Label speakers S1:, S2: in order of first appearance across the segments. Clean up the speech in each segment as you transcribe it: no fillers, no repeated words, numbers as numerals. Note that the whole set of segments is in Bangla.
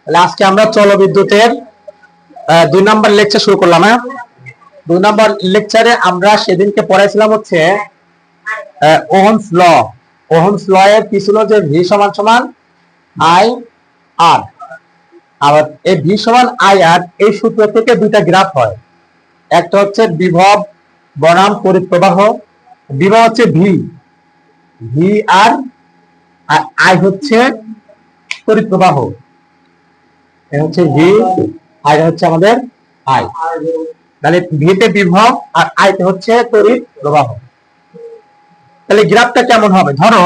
S1: তাহলে আজকে আমরা চলবিদ্যুতের 2 নম্বর লেকচার শুরু করলাম। 2 নম্বর লেকচারে আমরা সেদিনকে পড়াইছিলাম হচ্ছে ওহমস ল। ওহমস ল এর কি ছিল যে ভি সমান সমান আই আর। আবার এই ভি সমান আই আর এই সূত্র থেকে দুইটা গ্রাফ হয়। একটা হচ্ছে বিভব বনাম তড়িৎ প্রবাহ। বিভব হচ্ছে ভি, ভি আর আই হচ্ছে তড়িৎ প্রবাহ। এটা হচ্ছে ভি, আর হচ্ছে আমাদের আই। তাহলে ভিতে বিভব আর আইতে হচ্ছে তড়িৎ প্রবাহ। তাহলে গ্রাফটা কেমন হবে? ধরো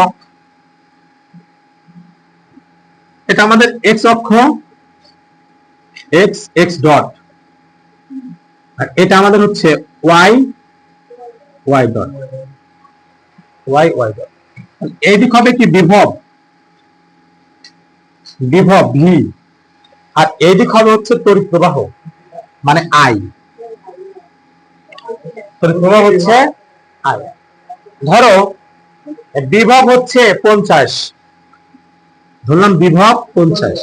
S1: এটা আমাদের এক্স অক্ষ, এক্স এক্স ডট, আর এটা আমাদের হচ্ছে Y Y dot, Y Y dot. এই দিক হবে কি বিভব, বিভব ভি, আর এই দিক হবে হচ্ছে তড়িৎ প্রবাহ মানে আই। তড়িৎ প্রবাহ হচ্ছে আই। ধরো বিভব হচ্ছে 50, ধরলাম বিভব 50।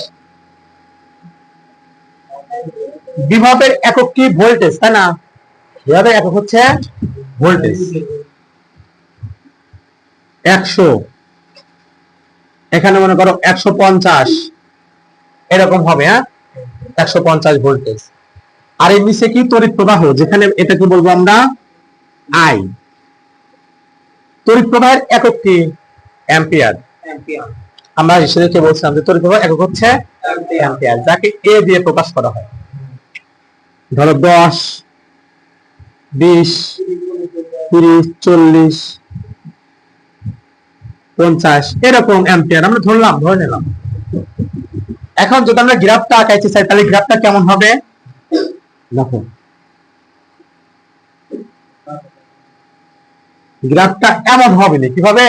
S1: বিভবের একক কি? ভোল্টেজ, তাই না? বিভবের একক হচ্ছে ভোল্টেজ। 100, এখানে মনে করো 150 এরকম হবে। 150 ভোল্টেজ। আর এর নিচে কি? তড়িৎ প্রবাহ, যেখানে এটাকে বলবো আমরা আই। তড়িৎ প্রবাহের একক কি? অ্যাম্পিয়ার। আমরা সেদিকে বলছিলাম যে তড়িৎ প্রবাহ একক হচ্ছে অ্যাম্পিয়ার, যাকে এ দিয়ে প্রকাশ করা হয়। ধরো 10, 20, 30, 40, 50 এরকম অ্যাম্পিয়ার আমরা ধরে নিলাম। এখন যদি আমরা গ্রাফটা আঁকাইতে চাই তাহলে গ্রাফটা কেমন হবে? দেখো গ্রাফটা এমন হবে না, কিভাবে?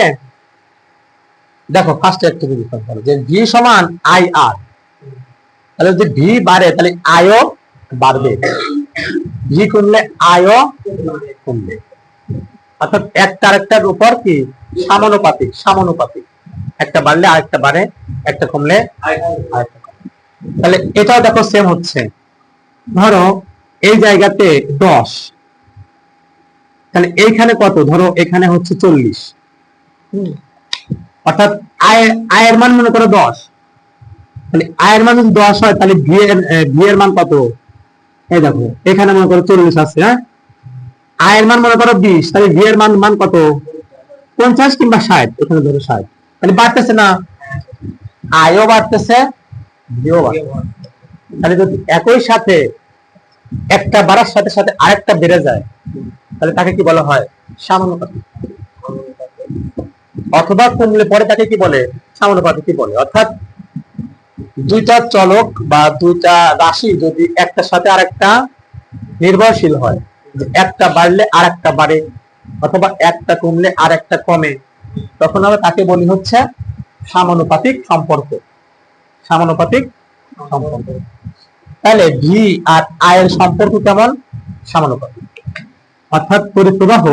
S1: দেখো ফার্স্ট একটা জিনিস করো যে ভি সমান আই আর। তাহলে যদি ভি বাড়ে তাহলে আইও বাড়বে, ভি কমলে আইও কমবে। অর্থাৎ একটা আরেকটার উপর কি সমানুপাতিক, সমানুপাতিক। একটা বাড়লে আরেকটা বাড়ে, একটা কমলে আরেকটা কমে। তাহলে এটাও দেখো সেম হচ্ছে। ধরো এই জায়গাতে 10, তাহলে এইখানে কত? ধরো এখানে হচ্ছে 40। অর্থাৎ আয়ের মান মনে করো 10, তাহলে আয়ের মান যদি 10 হয় তাহলে ভি এর মান কত? এই দেখো এখানে মনে করো 40 আছে। আয়ের মান মনে করো 20, তাহলে ভি এর মান কত? 50 কিংবা 60, এখানে ধরো 60। তাহলে বাড়তেছে না? আয়ও বাড়তেছে, ভিও বাড়তেছে। তাহলে যদি একই সাথে একটা বাড়ার সাথে সাথে আরেকটা বেড়ে যায় তাহলে তাকে কি বলা হয়? সমানুপাতিক। অথবা কমলে পরে তাকে কি বলে? সমানুপাতিক কি বলে। অর্থাৎ দুইটা চলক বা দুইটা রাশি যদি একটার সাথে আরেকটা নির্ভরশীল হয়, একটা বাড়লে আরেকটা বাড়ে অথবা একটা কমলে আরেকটা কমে, তখন আমরা তাকে বলি হচ্ছে সমানুপাতিক সম্পর্ক। সমানুপাতিক সম্পর্ক। তাহলে ভি আর আই এর সম্পর্ক কেমন? সমানুপাতিক। অর্থাৎ তড়িৎ প্রবাহ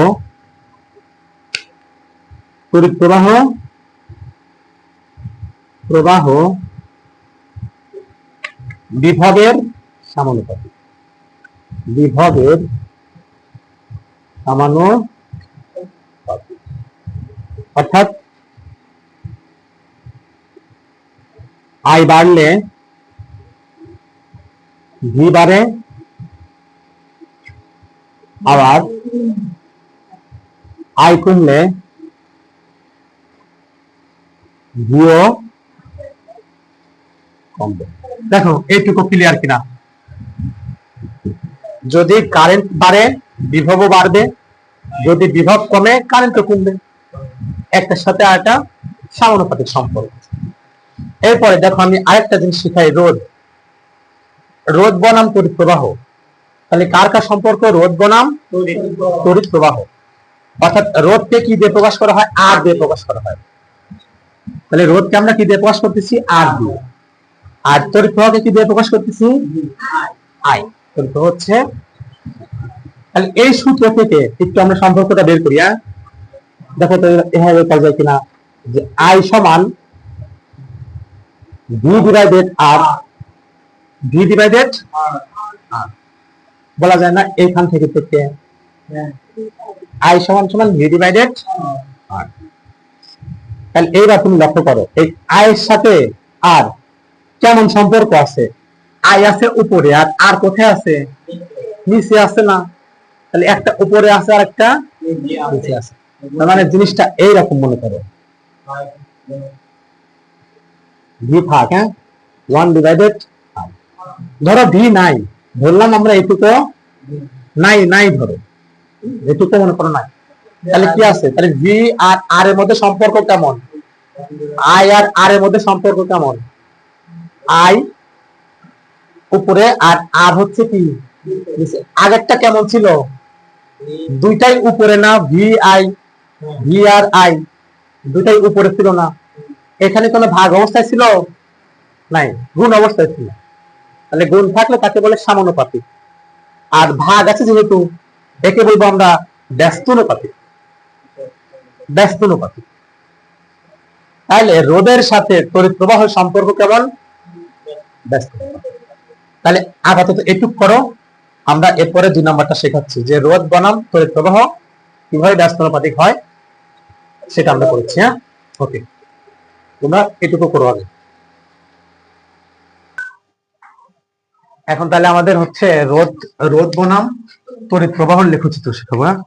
S1: বিভবের সমানুপাতিক, বিভবের সমানুপাতিক। অর্থাৎ আই বাড়লে ভি বাড়ে, আবার আই কমলে ভিও কমবে। দেখো এইটুকু ক্লিয়ার কিনা? যদি কারেন্ট বাড়ে বিভবও বাড়বে, যদি বিভব কমে কারেন্টও কমবে। একটার সাথে আরেকটা সমানুপাতিক সম্পর্ক। এরপরে দেখো আমি আরেকটা জিনিস শিখাই, রোধ। রোধ বনাম তড়িৎ প্রবাহ। তাহলে কার কার সম্পর্ক? রোধ বনাম তড়িৎ প্রবাহ। অর্থাৎ রোধকে কি দিয়ে প্রকাশ করা হয়? আর দিয়ে প্রকাশ করা হয়। তাহলে রোধকে আমরা কি দিয়ে প্রকাশ করতেছি? আর দিয়ে। আর তড়িৎ প্রবাহকে কি দিয়ে প্রকাশ করতেছি? আই। তড়িৎ প্রবাহ হচ্ছে। তাহলে এই সূত্র থেকে একটু আমরা সম্পর্কটা বের করি। দেখো তো এভাবে কাজ যায় কিনা, যে আই সমান ভি ডিভাইডেড আর ভি ডিভাইডেড আর, বলা যায় না এইখান থেকে থেকে আই সমান সমান ভি ডিভাইডেড আর। তাহলে এইবার তুমি লক্ষ্য করো এই আই এর সাথে আর কেমন সম্পর্ক আছে। আই আছে উপরে আর আর কোথায় আছে, নিচে আছে না। তাহলে একটা উপরে আছে আর একটা নিচে আছে, তার মানে জিনিসটা এইরকম মনে করো। ভি থাক, হ্যাঁ, 1 ডিভাইডেড, ধরো ভি নাই, ধরলাম আমরা এটুকু নাই নাই, ধরো এটুকু মনে করো নাই। তাহলে কি আছে, তাহলে ভি আর আর এর মধ্যে সম্পর্ক কেমন, আই আর আর এর মধ্যে সম্পর্ক কেমন, আই উপরে আর আর হচ্ছে কি নিচে। আগেরটা কেমন ছিল, দুইটাই উপরে না, ভি আই, ভি আর আই দুইটাই উপরে ছিল না। এখানে কোনো ভাগ অবস্থায় ছিল নাই, গুণ অবস্থায় ছিল। তাহলে গুণ থাকলে তাকে বলে সমানুপাতিক, আর ভাগ আছে যেহেতু একে বলবো আমরা ব্যস্তানুপাতিক। ব্যস্তানুপাতিক। তাহলে রোধের সাথে তড়িৎ প্রবাহের সম্পর্ক কেমন, ব্যস্তানুপাতিক। তাহলে আপাতত এটুক করো, আমরা এরপরে 2 নাম্বারটা শেখাচ্ছি যে রোধ বনাম তড়িৎ প্রবাহ কিভাবে ব্যস্তানুপাতিক হয় সেটা আমরা করছি। হ্যাঁ, ওকে, তোমরা এটুকু করো আগে। এখন তাহলে আমাদের হচ্ছে রোধ রোধ বনাম তড়িৎ প্রবাহ লেখচিত্র শেখাবো। হ্যাঁ,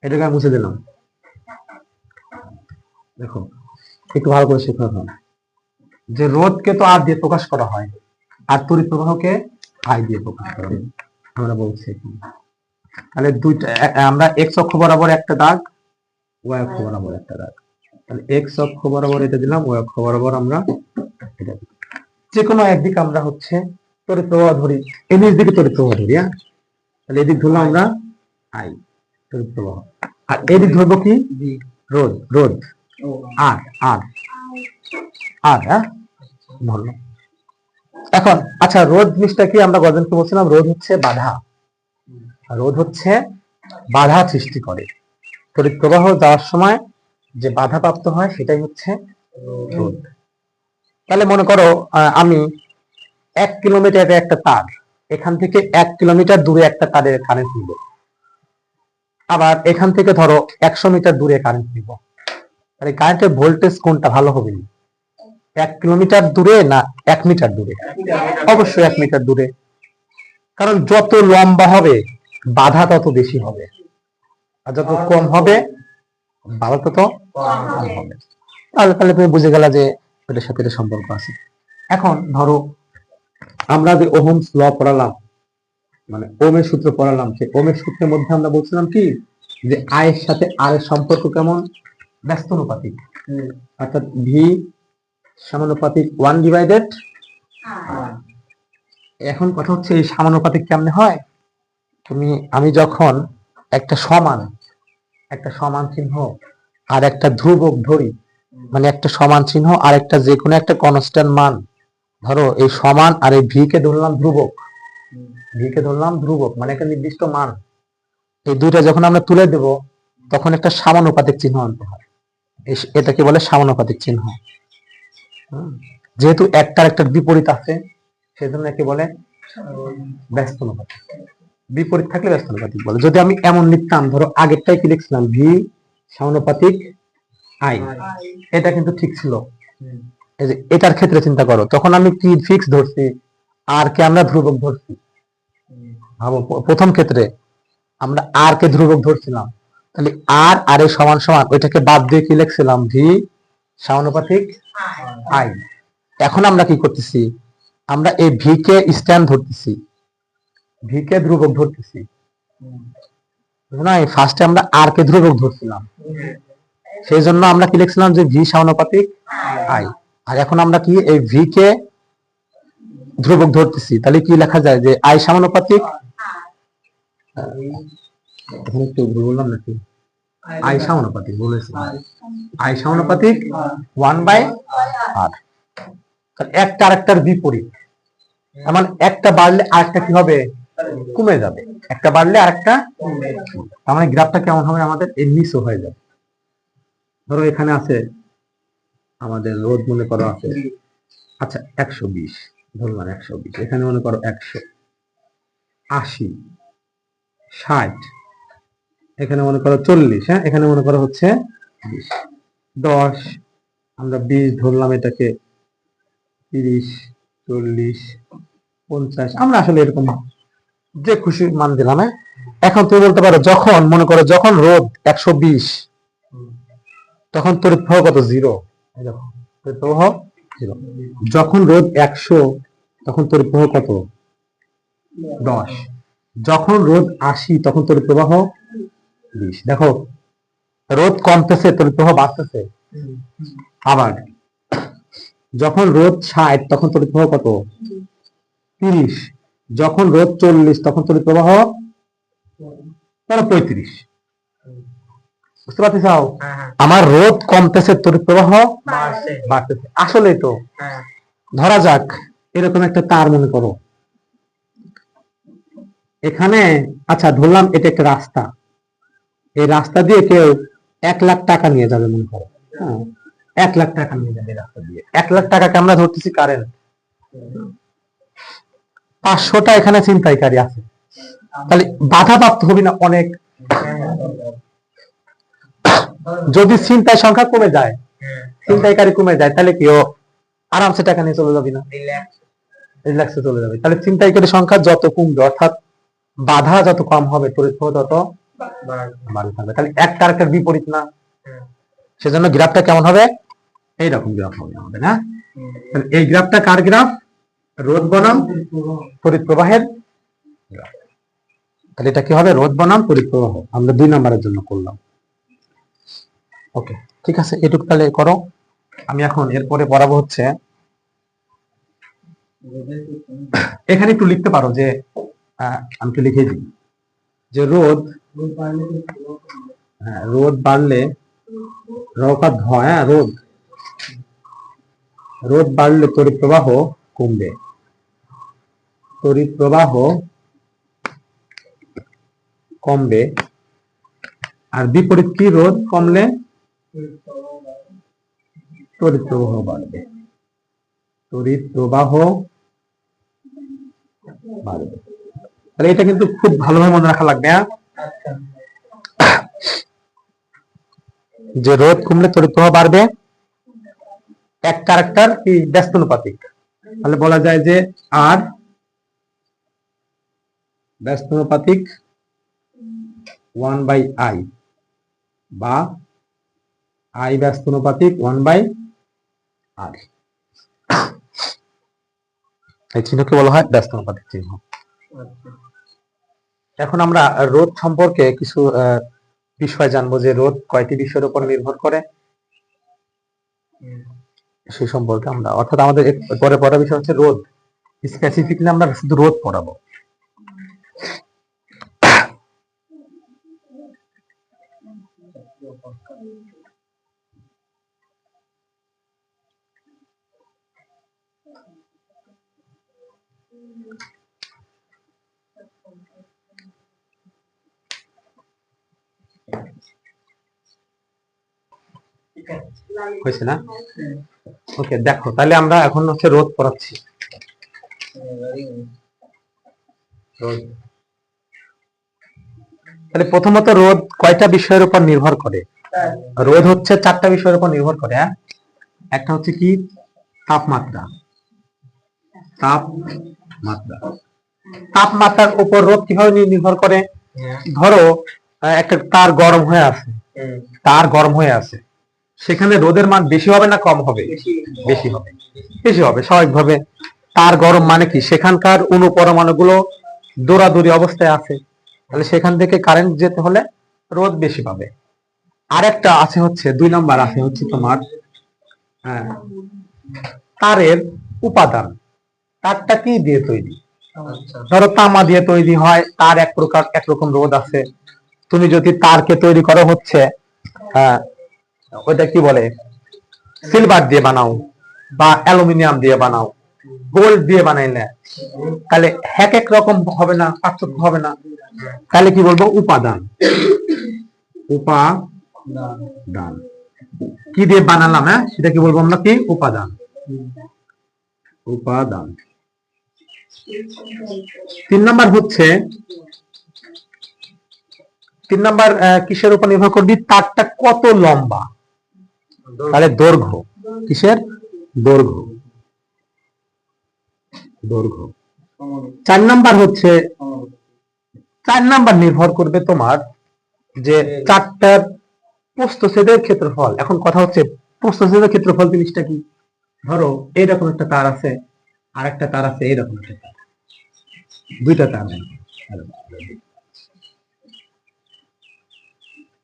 S1: এটাকে আমি মুছে দিলাম। দেখো একটু ভালো করে শেখা হয় যে রোধকে তো আর দিয়ে প্রকাশ করা হয় আর তড়িৎ প্রবাহকে আই দিয়ে প্রকাশ করা হয়। আমরা বলছি তাহলে দুইটা, আমরা এক্স অক্ষ বরাবর একটা দাগ, ওয়াই অক্ষ বরাবর একটা দাগ। তাহলে এক্স অক্ষ বরাবর এটা দিলাম, ওয়াই অক্ষ বরাবর আমরা এটা দিলাম। যে কোনো একদিকে আমরা হচ্ছে তড়িৎ প্রবাহ ধরি, এই নিচ দিকে তড়িৎ প্রবাহ ধরি। হ্যাঁ, তাহলে এদিক ধরলাম আমরা আই তড়িৎ প্রবাহ, আর এদিক ধরবো কি রোধ, রোধ আর আর আর। হ্যাঁ, ধরলাম। এখন আচ্ছা, রোধ জিনিসটা কি আমরা গজনকে বলছিলাম, রোধ হচ্ছে বাধা, রোধ হচ্ছে বাধা সৃষ্টি করে। তড়িৎ প্রবাহ যাওয়ার সময় যে বাধা প্রাপ্ত হয় সেটাই হচ্ছে রোধ। তাহলে মনে করো আমি 1 কিলোমিটার একটা তার, এখান থেকে 1 কিলোমিটার দূরে একটা তারের কারেন্ট নিব, আবার এখান থেকে ধরো 100 মিটার দূরে কারেন্ট নিব। তাহলে কারেন্টের ভোল্টেজ কোনটা ভালো হবে, 1 কিলোমিটার দূরে না 1 মিটার দূরে? অবশ্যই 1 মিটার দূরে, কারণ যত লম্বা হবে বাধা তত বেশি হবে, আর যত কম হবে বাধা তত কম হবে। তাহলে তাহলে তুমি বুঝে গেলা যে এটার সাথে এটা সম্পর্ক আছে। এখন ধরো আমরা যে ওহমস ল পড়ালাম, মানে ওহমের সূত্র পড়ালাম, সেই ওহমের সূত্রের মধ্যে আমরা বলছিলাম কি যে আই এর সাথে আর এর সম্পর্ক কেমন, ব্যস্তানুপাতিক। অর্থাৎ ভি সমানুপাতিক 1 ডিভাইডেড। এখন কথা হচ্ছে এই সমানুপাতিক কেমনে হয়, আমি যখন একটা সমান চিহ্ন আর একটা ধ্রুবক ধরি, মানে একটা সমান চিহ্ন আর একটা যে কোনো একটা কনস্ট্যান্ট মান, ধরো এই সমান আর এই ভি কে ধরলাম ধ্রুবক, মানে একটা নির্দিষ্ট মান, এই দুইটা যখন আমরা তুলে দেব তখন একটা সমানুপাতিক চিহ্ন আনতে হয়, এটাকে বলে সমানুপাতিক চিহ্ন। যেহেতু একটার একটা বিপরীত আছে সেজন্য একে বলে ব্যস্তানুপাতিক। বিপরীত থাকলে ব্যস্তানুপাতিক বলে। যদি আমি এমন লিখতাম, ধরো আগেরটাই কি লিখছিলাম, ভি সমানুপাতিক আই, এটা কিন্তু ঠিক ছিল। এই যে এটার ক্ষেত্রে চিন্তা করো, তখন আমি কি ফিক্স ধরছি, আর কে আমরা ধ্রুবক ধরছি। ভাবো প্রথম ক্ষেত্রে আমরা আর কে ধ্রুবক ধরছিলাম, তাহলে আর আর এর সমান সমান ওইটাকে বাদ দিয়ে কি লিখছিলাম, ভি সমানুপাতিক আই। এখন আমরা কি করতেছি, আমরা এই ভি কে স্ট্যান্ড ধরতেছি, ভি কে ধ্রুবক ধরতেছি না, ফার্স্টে আমরা আর কে ধ্রুবক ধরছিলাম, সেই জন্য আমরা কি লিখছিলাম যে ভি সমানুপাতিক আই। আর এখন আমরা কি এই ভি কে ধ্রুবক ধরতেছি, তাহলে কি লেখা যায় যে আই সমানুপাতিক, এখন একটু বললাম নাকি, আই সমানুপাতিক বলেছি, আই সমানুপাতিক 1/r। একটা আরেকটার বিপরীত, মানে একটা বাড়লে আরেকটা কি হবে, কমে যাবে, একটা বাড়লে আরেকটা, তার মানে গ্রাফটা কেমন হবে আমাদের, এর নিচে হয়ে যাবে। ধরো এখানে আছে আমাদের রোধ মনে করো আছে, আচ্ছা 120, ধরলাম 120, এখানে মনে করো 180, 60, এখানে মনে করো 40, হ্যাঁ এখানে মনে করো হচ্ছে 20, 10, আমরা 20 ধরলাম, এটাকে 30, 40, 50, আমরা আসলে এরকম যে খুশি মান দিলাম। হ্যাঁ এখন তুমি বলতে পারো যখন মনে করো যখন রোদ 120, তখন তড়িৎ প্রবাহ কত? 0। তড়িৎ প্রবাহ 0। যখন রোদ 100, তখন তড়িৎ প্রবাহ কত? 10। যখন রোদ 80, তখন তড়িৎ প্রবাহ 20। দেখো রোদ কমতেছে, তড়িৎ প্রবাহ বাড়তেছে। আবার যখন রোদ 60, তখন তড়িৎ প্রবাহ কত? 30। যখন রোদ 40, তখন তড়িৎ প্রবাহ 35। বুঝতে পারছিস? আমার রোদ কমতেছে, তড়িৎ প্রবাহ বাড়তেছে। আসলেই তো। ধরা যাক এরকম একটা তার মনে করো এখানে, আচ্ছা ধরলাম এটা একটা রাস্তা, এই রাস্তা দিয়ে কেউ 1 লাখ টাকা নিয়ে যাবে মনে করো। 1 লাখ টাকা নিয়ে যাবে রাস্তা দিয়ে। 1 লাখ টাকাকে আমরা ধরতেছি কারেন্ট। 500টা এখানে ছিনতাইকারী আছে, তাহলে বাধাপ্রাপ্ত হবে না অনেক? যদি ছিনতাই সংখ্যা কমে যায়, ছিনতাইকারী কমে যায়, তাহলে কি ও আরামসে টাকা নিয়ে চলে যাবে না? রিল্যাক্সে চলে যাবে। তাহলে ছিনতাইকারী সংখ্যা যত কমবে, অর্থাৎ বাধা যত কম হবে, তড়িৎ প্রবাহ তত বাড়তে থাকবে। তাহলে একটা আরেকটার বিপরীত না? সেজন্য গ্রাফটা কেমন হবে? এইরকম গ্রাফ হবে আমাদের। হ্যাঁ এই গ্রাফটা কার গ্রাফ? রোধ বনাম তড়িৎ প্রবাহের গ্রাফ। তাহলে এটা কি হবে? রোধ বনাম তড়িৎ প্রবাহ। আমরা 2 নম্বরের জন্য করলাম। ওকে ঠিক আছে, এটুকু তাহলে করো। আমি এখন এরপরে পড়াবো হচ্ছে, এখানে একটু লিখতে পারো যে আমি একটু লিখে দিই যে রোধ বাড়লে রোধ বাড়লে তড়িৎ প্রবাহ কমবে। তড়িৎ প্রবাহ কমবে। আর বিপরীত কি? রোধ কমলে তড়িৎ প্রবাহ বাড়বে। তড়িৎ প্রবাহ বাড়বে। তাহলে এটা কিন্তু খুব ভালোভাবে মনে রাখা লাগবে। যে রোধ কমলে তড়িৎ প্রবাহ বাড়বে, এক ক্যারেক্টার কি? ব্যস্তানুপাতিক। তাহলে বলা যায় যে আর ব্যস্তানুপাতিক 1/I, বা I ব্যস্তানুপাতিক 1/R। এই চিহ্নকে বলা হয় ব্যস্তানুপাতিক চিহ্ন। এখন আমরা রোধ সম্পর্কে কিছু বিষয় জানবো, যে রোধ কয়টি বিষয়ের উপর নির্ভর করে সেই সম্পর্কে আমরা, অর্থাৎ আমাদের পরে পড়ার বিষয় হচ্ছে রোধ। স্পেসিফিকলি আমরা শুধু রোধ পড়াবো। হয়েছে না? ওকে দেখো, তাহলে আমরা এখন হচ্ছে রোধ পড়াচ্ছি। তাহলে প্রথমত রোধ কয়টা বিষয়ের উপর নির্ভর করে? রোধ হচ্ছে 4টা বিষয়ের উপর নির্ভর করে। একটা হচ্ছে কি? তাপমাত্রা। তাপমাত্রার উপর রোধ কিভাবে নির্ভর করে? ধরো একটা তার গরম হয়ে আছে, সেখানে রোদের মান বেশি হবে না কম হবে? বেশি হবে স্বাভাবিকভাবে। তার গরম মানে কি? সেখানকার অণু পরমাণুগুলো দৌড়াদৌড়ি অবস্থায় আছে, তাহলে সেখান থেকে কারেন্ট যেতে হলে রোদ বেশি পাবে। আরেকটা আছে হচ্ছে 2 নাম্বার আছে হচ্ছে তোমার তারের উপাদান। তারটা কি দিয়ে তৈরি? ধরো তামা দিয়ে তৈরি হয়, তার একরকম রোধ আছে। তুমি যদি তারকে তৈরি করো হচ্ছে ওইটা কি বলে, সিলভার দিয়ে বানাও বা অ্যালুমিনিয়াম দিয়ে বানাও, গোল্ড দিয়ে বানাইলে, তাহলে এক রকম হবে না, পার্থক্য হবে না। তাহলে কি বলবো? উপাদান। কি দিয়ে বানালাম, সেটা কি বলবো আমরা? কি? উপাদান। তিন নাম্বার হচ্ছে, তিন নাম্বার কিসের উপর নির্ভর করবি, তারটা কত লম্বা, তাহলে দৈর্ঘ্য, কিসের দৈর্ঘ্য, দৈর্ঘ্য। চার নাম্বার হচ্ছে, চার নাম্বার নির্ভর করবে তোমার যে চারটার প্রস্থচ্ছেদের ক্ষেত্রফল। এখন কথা হচ্ছে প্রস্থচ্ছেদের ক্ষেত্রফল জিনিসটা কি, ধরো এইরকম একটা তার আছে, আর একটা তার আছে এইরকম একটা তার, দুইটা তার,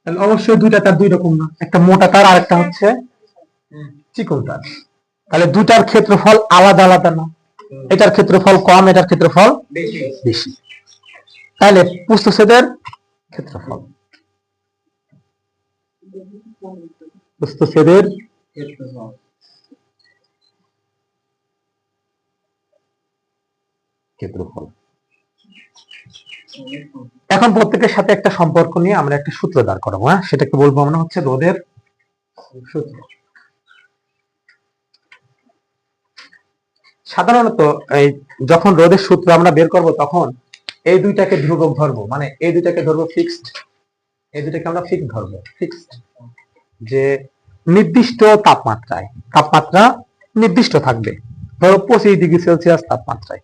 S1: তাহলে অবশ্যই দুইটা তার দুই রকম না, একটা মোটা তার আর একটা হচ্ছে চিকন তার, তাহলে দুটার ক্ষেত্রফল আলাদা আলাদা না, এটার ক্ষেত্রফল কম, এটার ক্ষেত্রফল বেশি, তাহলে প্রস্থচ্ছেদের ক্ষেত্রফল, প্রস্থচ্ছেদের ক্ষেত্রফল। এখন প্রত্যেকের সাথে একটা সম্পর্ক নিয়ে আমরা একটা সূত্র দাঁড় করাবো, হ্যাঁ, সেটাকে বলবো আমরা হচ্ছে রোধের সূত্র। সাধারণত এই যখন রোধের সূত্র আমরা বের করব তখন এই দুইটাকে ধ্রুবক ধরবো, মানে এই দুইটাকে ধরবো ফিক্সড, এই দুইটাকে আমরা ফিক্সড ধরবো, ফিক্সড, যে নির্দিষ্ট তাপমাত্রায়, তাপমাত্রা নির্দিষ্ট থাকবে, ধরো 25°C তাপমাত্রায়,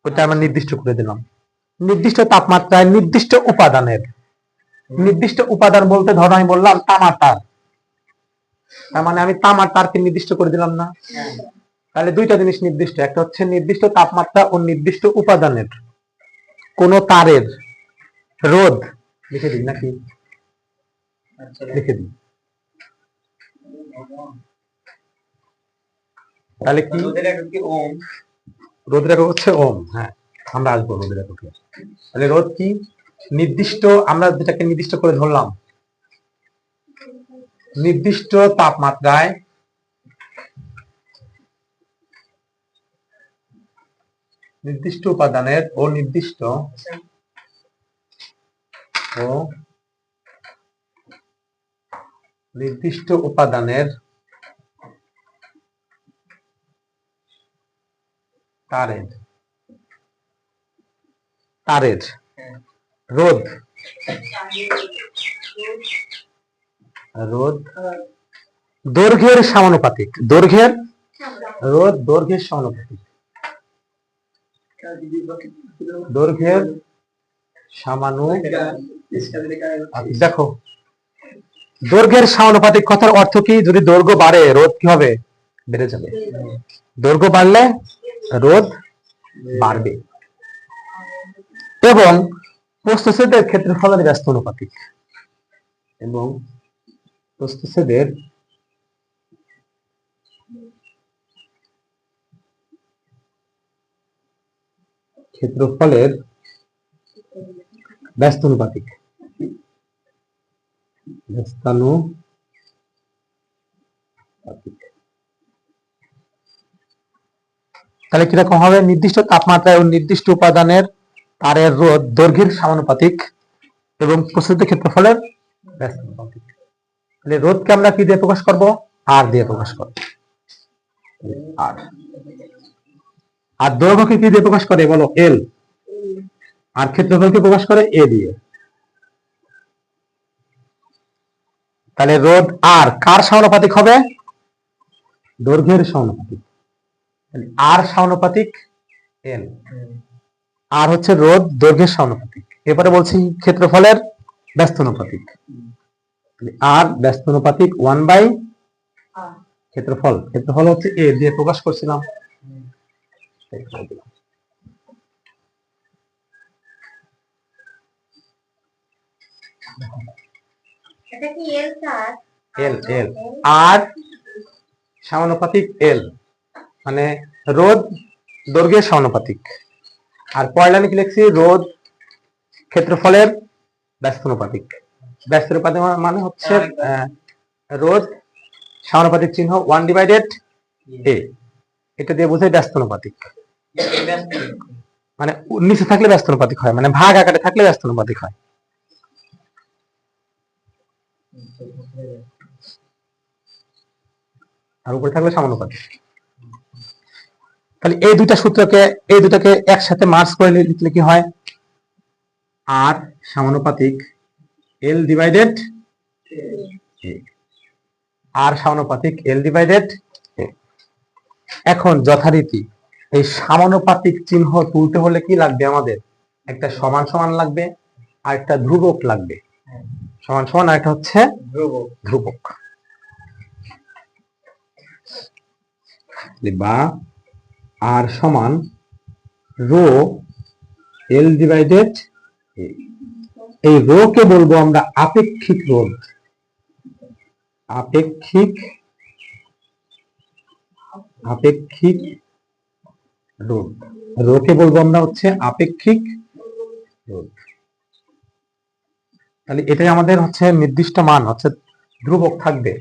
S1: ওটা আমরা নির্দিষ্ট করে দিলাম। নির্দিষ্ট তাপমাত্রায় নির্দিষ্ট উপাদানের, নির্দিষ্ট উপাদান বলতে ধরো আমি বললাম তামার তার, তার মানে আমি তামার তারকে নির্দিষ্ট করে দিলাম না, তাহলে দুইটা জিনিস নির্দিষ্ট, একটা হচ্ছে নির্দিষ্ট তাপমাত্রা ও নির্দিষ্ট উপাদানের কোন তারের রোধ, লিখে দিই নাকি, লিখে দিই, তাহলে কি রোধের একক হচ্ছে ওম, হ্যাঁ আমরা আসবো রোধের এককে। তাহলে রোধ কি, নির্দিষ্ট, আমরা যেটাকে নির্দিষ্ট করে ধরলাম, নির্দিষ্ট তাপমাত্রায় নির্দিষ্ট উপাদানের ও নির্দিষ্ট ও নির্দিষ্ট উপাদানের তারের, তারের রোধ, রোধ দৈর্ঘ্যের সমানুপাতিক, দৈর্ঘ্যের রোধ দৈর্ঘ্যের সমানুপাতিক, দৈর্ঘ্যের সমানুপাতিক। দেখো দৈর্ঘ্যের সমানুপাতিক কথার অর্থ কি, যদি দৈর্ঘ্য বাড়ে রোধ কি হবে, বেড়ে যাবে, দৈর্ঘ্য বাড়লে রোধ বাড়বে, এবং প্রস্থচ্ছেদের ক্ষেত্রফলের ব্যস্ত অনুপাতিক, এবং প্রস্থচ্ছেদের ক্ষেত্রফলের ব্যস্তানুপাতিক, ব্যস্তানুপাতিক। তাহলে কিরকম হবে, নির্দিষ্ট তাপমাত্রায় ও নির্দিষ্ট উপাদানের তারের রোধ দৈর্ঘ্যের সমানুপাতিক এবং প্রস্থচ্ছেদের ক্ষেত্রফলের ব্যস্তানুপাতিক। তাহলে রোধকে আমরা কি দিয়ে প্রকাশ করব, আর দিয়ে প্রকাশ করব, আর, আর দৈর্ঘ্যকে কি দিয়ে প্রকাশ করে বলো, এল, আর ক্ষেত্রফলকে প্রকাশ করে এ দিয়ে। তাহলে রোধ আর কার সমানুপাতিক হবে, দৈর্ঘ্যের সমানুপাতিক, আর সমানুপাতিক এল, আর হচ্ছে রোধ দৈর্ঘ্যের সমানুপাতিক। এবারে বলছি ক্ষেত্রফলের ব্যস্তানুপাতিক, আর ব্যস্তানুপাতিক 1/, ক্ষেত্রফল, ক্ষেত্রফল হচ্ছে এ দিয়ে প্রকাশ করছিলাম, এল, এল আর সমানুপাতিক এল, মানে রোধ দৈর্ঘ্যের সমানুপাতিক। আর পরের লাইনে কি লিখছি, রোধ ক্ষেত্রফলের ব্যস্তানুপাতিক, ব্যস্তানুপাতিক মানে হচ্ছে রোধ সমানুপাতিক চিহ্ন 1/a, এটা দিয়ে বোঝায় ব্যস্তানুপাতিক, মানে নিচে থাকলে ব্যস্তানুপাতিক হয়, মানে ভাগ আকারে থাকলে ব্যস্তানুপাতিক হয়। আর উপরে থাকলে সমানুপাতিক। তাহলে এই দুটাকে একসাথে মার্জ করে লিখলে কি হয়, আর সমানুপাতিক এল ডিভাইডেড আর সমানুপাতিক এল ডিভাইডেড। এখন যথারীতি এই সমানুপাতিক চিহ্ন তুলতে হলে কি লাগবে, আমাদের একটা সমান সমান লাগবে আর একটা ধ্রুবক লাগবে। সমান সমান আর একটা হচ্ছে ধ্রুবক। বা আর সমান রো এল ডিভাইডেড। এই রো কে বলবো আমরা আপেক্ষিক রোধ। আপেক্ষিক রোধ, রো কে বলবো আমরা হচ্ছে আপেক্ষিক রোধ। তাহলে এটাই আমাদের হচ্ছে নির্দিষ্ট মান হচ্ছে ধ্রুবক থাকবে,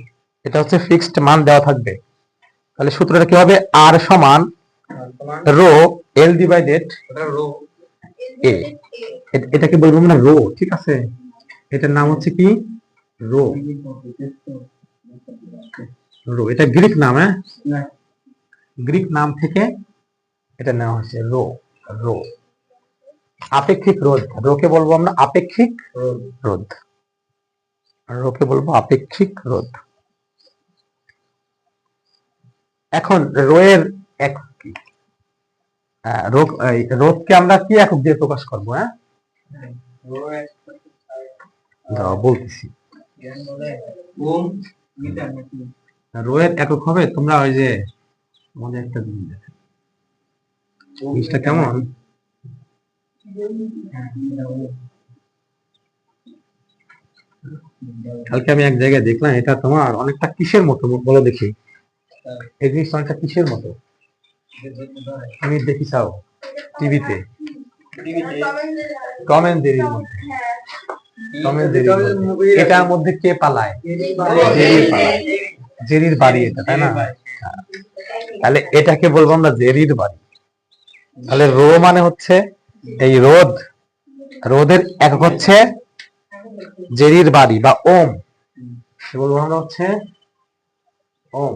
S1: এটা হচ্ছে ফিক্সড মান দেওয়া থাকবে। তাহলে সূত্রটা কি হবে, আর সমান রো এল ডিভাইডেড এ। এটাকে বলবো আমরা রো, ঠিক আছে, এটার নাম হচ্ছে কি রো। রো এটা গ্রিক নাম, হ্যাঁ গ্রিক নাম থেকে এটা নেওয়া হয়েছে রো। রো আপেক্ষিক রোধ, রোকে বলবো আমরা আপেক্ষিক রোধ, রোকে বলবো আপেক্ষিক রোধ। এখন রো এর একক কি, রোধকে আমরা কি একক দিয়ে প্রকাশ করবো, হ্যাঁ বলতেছি। রো এর একক হবে, তোমরা ওই যে মনে একটা জিনিসটা কেমন, কালকে আমি এক জায়গায় দেখলাম, এটা তোমার অনেকটা কিসের মতো বলো দেখি, এই জিনিসটা অনেকটা কিসের মতো আমি দেখি চাও টিভিতে, টম এন্ড জেরির মধ্যে। টম এন্ড জেরির মধ্যে এটার মধ্যে কে পালায়, জেরি পালায়, জেরির বাড়ি এটা, তাই না? তাহলে এটাকে বলবো আমরা জেরির বাড়ি। তাহলে রো মানে হচ্ছে এই রোধ, রোধের একক হচ্ছে জেরির বাড়ি বা ওম, বলবো আমরা হচ্ছে ওম।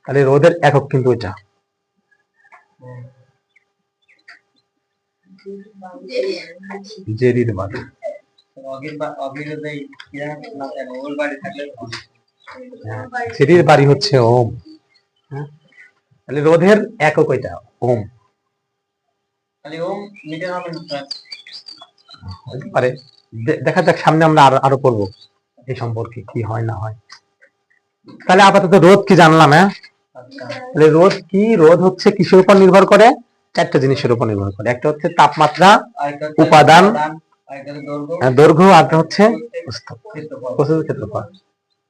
S1: তাহলে রোধের একক কিন্তু এটা। জেরির বাড়ি, জেরির বাড়ি হচ্ছে ওম। তাহলে রোধের একক এটা ওম। পারে দেখা যাক, সামনে আমরা আরো পড়বো এই সম্পর্কে কি হয় না হয়। তাহলে আপাতত রোধ কি জানলাম, হ্যাঁ তাহলে রোধ কি, রোধ হচ্ছে কিসের উপর নির্ভর করে, চারটা জিনিসের উপর নির্ভর করে। একটা হচ্ছে তাপমাত্রা, উপাদান, দৈর্ঘ্য, আর হচ্ছে ক্ষেত্রফল।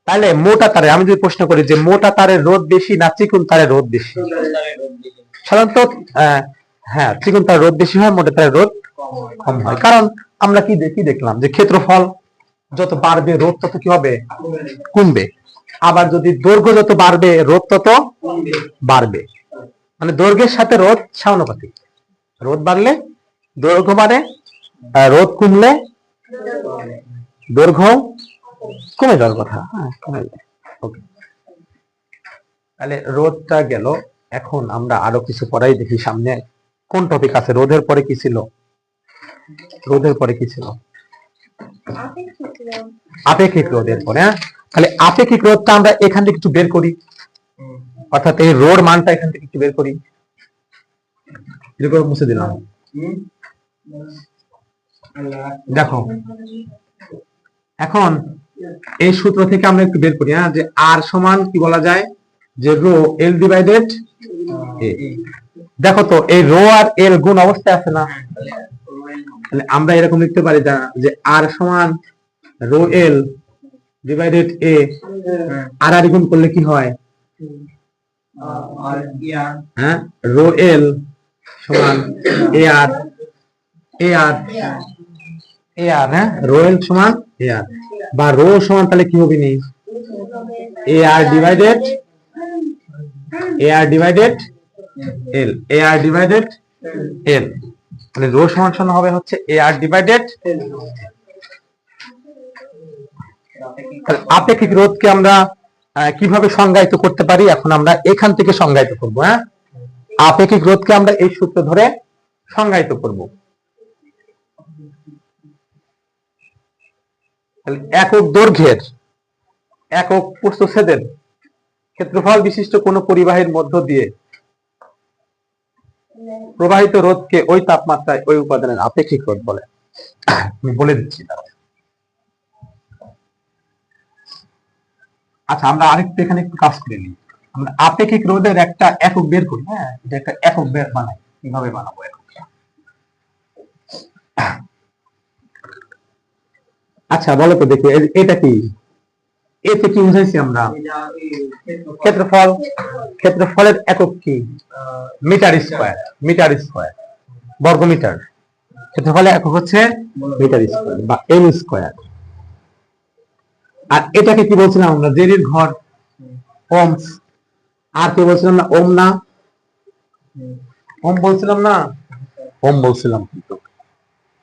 S1: তাহলে মোটা তারে আমি যদি প্রশ্ন করি যে মোটা তারের রোধ বেশি না চিকন তারের রোধ বেশি, সাধারণত হ্যাঁ চিকন তারের রোধ বেশি হয়, মোটা তারের রোধ কম হয়। কারণ আমরা কি দেখলাম যে ক্ষেত্রফল যত বাড়বে রোধ তত কি হবে, কমবে। আবার যদি দৈর্ঘ্য যত বাড়বে রোধ তত বাড়বে, মানে দৈর্ঘ্যের সাথে রোধ সমানুপাতিক। রোধ বাড়লে দৈর্ঘ্য বাড়ে, রোধ কমলে দৈর্ঘ্য কমে যাওয়ার কথা, হ্যাঁ কমে যায়। ওকে, তাহলে রোধটা গেল। এখন আমরা আরো কিছু পড়াই দেখি, সামনে কোন টপিক আছে। রোধের পরে কি ছিল, রোধের পরে কি ছিল, আপেক্ষিক রোধের পরে। তাহলে আপেক্ষিক রোধটা আমরা এখান থেকে একটু বের করি, অর্থাৎ এই রোর মানটা এখান থেকে একটু বের করি। এরকম মুছে দিলাম। দেখো এখন এই সূত্র থেকে আমরা একটু বের করি, যে আর সমান কি বলা যায়, যে রো এল ডিভাইডেড এ। দেখো তো এই রো আর এল গুণ অবস্থায় আছে না, তাহলে আমরা এরকম লিখতে পারি যে আর সমান রো এল ডিভাইডেড এ। আর আর গুণ করলে কি হয়, হ্যাঁ রো এল সমান এ আর, এ আর, এ আর, হ্যাঁ রো এল সমান এ আর, বা রো সমান তাহলে কি হবে নি, এ আর ডিভাইডেড, এ আর ডিভাইডেড এল, এ আর ডিভাইডেড এল। তাহলে রো সমান সমান হবে হচ্ছে এ আর ডিভাইডেড। আপেক্ষিক রোধকে আমরা কিভাবে সংজ্ঞায়িত করতে পারি এখন আমরা এখান থেকে সংজ্ঞায়িত করব। হ্যাঁ, আপেক্ষিক রোধকে আমরা এই সূত্র ধরে সংজ্ঞায়িত করব। একক দৈর্ঘ্যের একক প্রস্থচ্ছেদের ক্ষেত্রফল বিশিষ্ট কোন পরিবাহীর মধ্য দিয়ে প্রবাহিত রোধকে ওই তাপমাত্রায় ওই উপাদানের আপেক্ষিক রোধ বলে। আমি বলে দিচ্ছি। আচ্ছা, আমরা আরেকটু এখানে একটু কাজ করে নিই। আমরা আপেক্ষিক রোধের একটা একক বের করি। হ্যাঁ, এটা একটা একক বের বানাই। কিভাবে বানাবো এককটা? আচ্ছা বলো তো দেখি, এটা কি? এতে কি বুঝাইছি আমরা? ক্ষেত্রফল। ক্ষেত্রফলের একক কি? Metre square. মিটার স্কয়ার, বর্গমিটার। ক্ষেত্রফলের একক হচ্ছে মিটার স্কয়ার বা এম স্কয়ার। আর এটাকে কি বলছিলাম আমরা? জেরির ঘর, ওহমস। আর কি বলছিলাম না? ওম না? ওম বলছিলাম না? ওম বলছিলাম কিন্তু।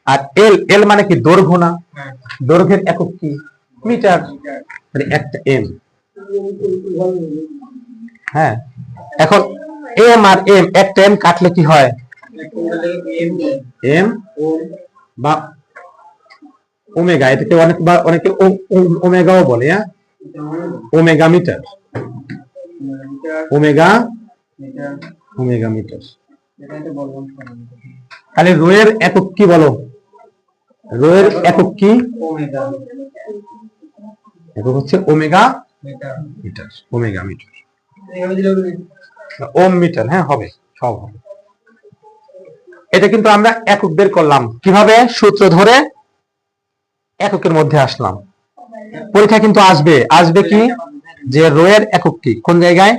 S1: আর এল, এল মানে কি? দৈর্ঘ্য না? দৈর্ঘ্যের একক কি? মিটার। মানে একটা এম। হ্যাঁ, এখন এম আর এম, একটা এম কাটলে কি হয়? এম বা ওমেগা। এটাকে অনেকে ওমেগাও বলে। হ্যাঁ, omega metre. Omega, omega metre. তাহলে রো এর একক কি বলো? রো এর একক কি? একক হচ্ছে ওমেগা মিটার। ওমেগা মিটার, ওম মিটার। হ্যাঁ, হবে, সব হবে। এটা কিন্তু আমরা একক বের করলাম কিভাবে? সূত্র ধরে এককের মধ্যে আসলাম। পরীক্ষা কিন্তু আসবে। আসবে কি? যে রো এর একক কি? কোন জায়গায়?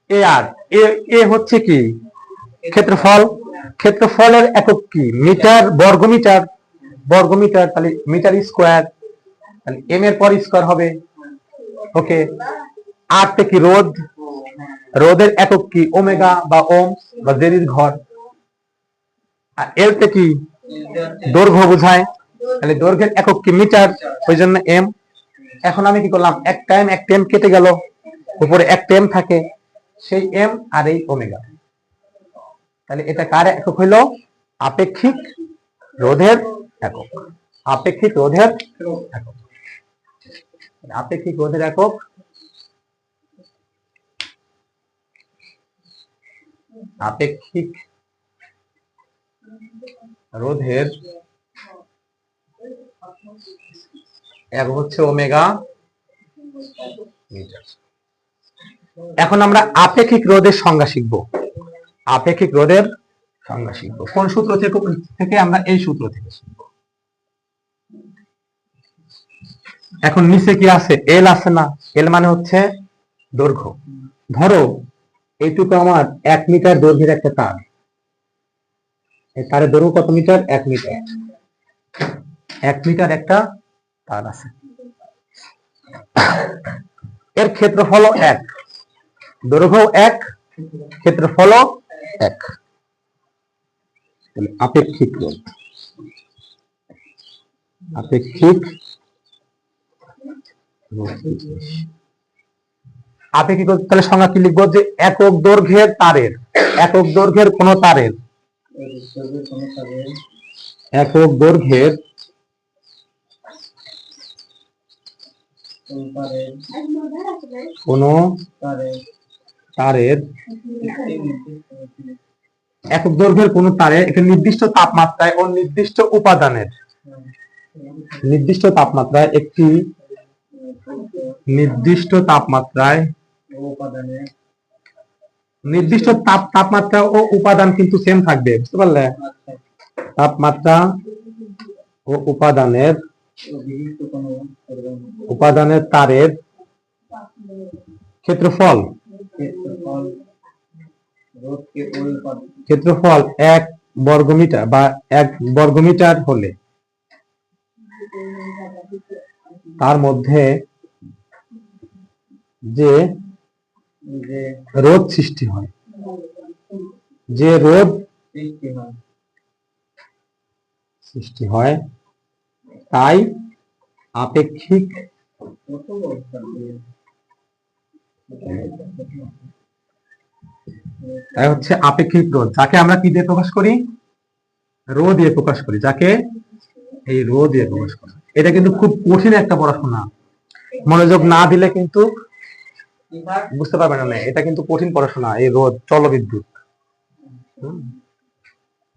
S1: এ আর এ হচ্ছে কি? ক্ষেত্রফল। ক্ষেত্রফলের একক কি? মিটার, বর্গমিটার। বর্গমিটার, তাহলে মিটার স্কয়ার। তাহলে এম এর পর স্কয়ার হবে। ওকে। আর তে কি? রোধ। রোধের একক কি? ওমেগা বা ওম বা জেরির ঘর। আর এল তে কি? দৈর্ঘ্য বোঝায়। তাহলে দৈর্ঘ্যের একক কি? মিটার, ওই জন্য এম। এখন আমি কি করলাম? একটা এম কেটে গেল, উপরে একটা এম থাকে, সেই এম আর এই ওমেগা। তাহলে এটা কার একক হইল? আপেক্ষিক রোধের একক। আপেক্ষিক রোধের একক। আপেক্ষিক রোধের একক আপেক্ষিক রোধের একক হচ্ছে ওমেগা মিটার। এখন আমরা আপেক্ষিক রোধের সংজ্ঞা শিখব। আপেক্ষিক রোধের সংজ্ঞা শিখব কোন সূত্র থেকে? আমরা এই সূত্র থেকে শিখব। এখন নিচে কি আছে? এল আছে না? এল মানে হচ্ছে দৈর্ঘ্য। ধরো এইটুকু আমার 1 মিটার দৈর্ঘ্যের একটা তার। এই তারের দৈর্ঘ্য কত মিটার? 1 মিটার। 1 মিটার একটা তার আছে। এর ক্ষেত্রফল 1, দৈর্ঘ্য 1, ক্ষেত্রফল 1। আপেক্ষিক রোধ। আপেক্ষিক আপেক্ষিক রোধ, তাহলে সংজ্ঞা কি লিখবো? যে একক দৈর্ঘ্যের তারের, একক দৈর্ঘ্যের কোন তারের, একক দৈর্ঘ্যের কোন তারের, একক দৈর্ঘ্যের কোন তারের একটি নির্দিষ্ট তাপমাত্রায় ও নির্দিষ্ট উপাদানের, নির্দিষ্ট তাপমাত্রায় একটি নির্দিষ্ট তাপমাত্রায়, নির্দিষ্ট তাপমাত্রা ও উপাদান কিন্তু সেম থাকবে, বুঝতে পারলে? তাপমাত্রা ও উপাদানের, উপাদানের তারের ক্ষেত্রফল, ক্ষেত্রফল 1 বর্গমিটার বা 1 বর্গমিটার হলে তার মধ্যে যে রোধ সৃষ্টি হয়, যে রোধ সৃষ্টি হয় তাই আপেক্ষিক তাই হচ্ছে আপেক্ষিক রোধ, যাকে আমরা কি দিয়ে প্রকাশ করি? রো দিয়ে প্রকাশ করি, যাকে এই রো দিয়ে প্রকাশ করি। এটা কিন্তু খুব কঠিন একটা পড়াশোনা, মনোযোগ না দিলে কিন্তু বুঝতে পারবে না। এটা কিন্তু কঠিন পড়াশোনা, এই রোধ, চলবিদ্যুৎ।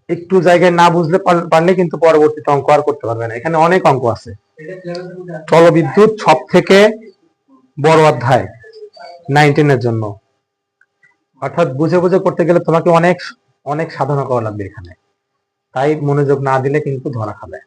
S1: একটু জায়গায় না বুঝলে পারলে কিন্তু পরবর্তীতে অঙ্ক আর করতে পারবে না। এখানে অনেক অঙ্ক আছে। চলবিদ্যুৎ সব থেকে বড় অধ্যায় 19 এর জন্য, অর্থাৎ বুঝে বুঝে করতে গেলে তোমাকে অনেক অনেক সাধনা করা লাগবে এখানে। তাই মনোযোগ না দিলে কিন্তু ধরা খাবে।